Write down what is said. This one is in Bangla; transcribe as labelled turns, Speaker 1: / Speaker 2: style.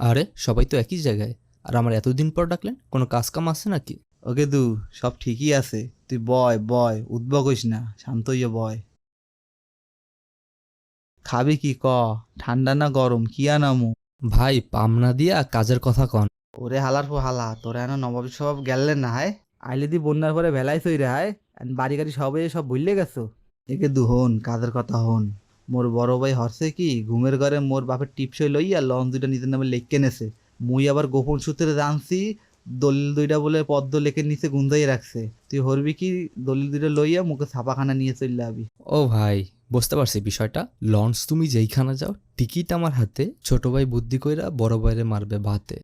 Speaker 1: আরে সবাই তো একই জায়গায়, আর আমার এতদিন পর ডাকলেন, কোনো কাজ কাম আছে নাকি?
Speaker 2: ওকে দু, সব ঠিকই আছে। তুই বয় বয়, উদ্ভব হইস না, শান্ত হইয়া বয়। খাবি কি ক? ঠান্ডা না গরম কি আনামু?
Speaker 1: ভাই পামনা দিয়া কাজের কথা কন।
Speaker 2: ওরে হালার পো হালা, তোরা এনো নবাব সব গেলেন না হায়। আইলে দি বন্যার পরে ভেলাই সই রে হায়। বাড়ি গাড়ি সবে সব ভুললে গেছো। একে দু হন, কাজের কথা হন। মোর বড় ভাই হরছে কি ঘুমের ঘরে মোর বাপের টিপসই লইয়া লঞ্চ দুইটা নিজের নামে লেখকে নেছে। মুই আবার গোপন সূত্রে জানছি দলিল দুইটা বলে পদ্ম লেখের নিচে গুন্দাই রাখছে। তুই হরবি কি দলিল দুইটা লইয়া মুখে ছাপাখানা নিয়ে চললে আবি।
Speaker 1: ও ভাই, বুঝতে পারছি বিষয়টা। লঞ্চ তুমি যেইখানে যাও, টিকিট আমার হাতে, ছোট ভাই বুদ্ধি কইরা বড় ভাইরে মারবে ভাতে।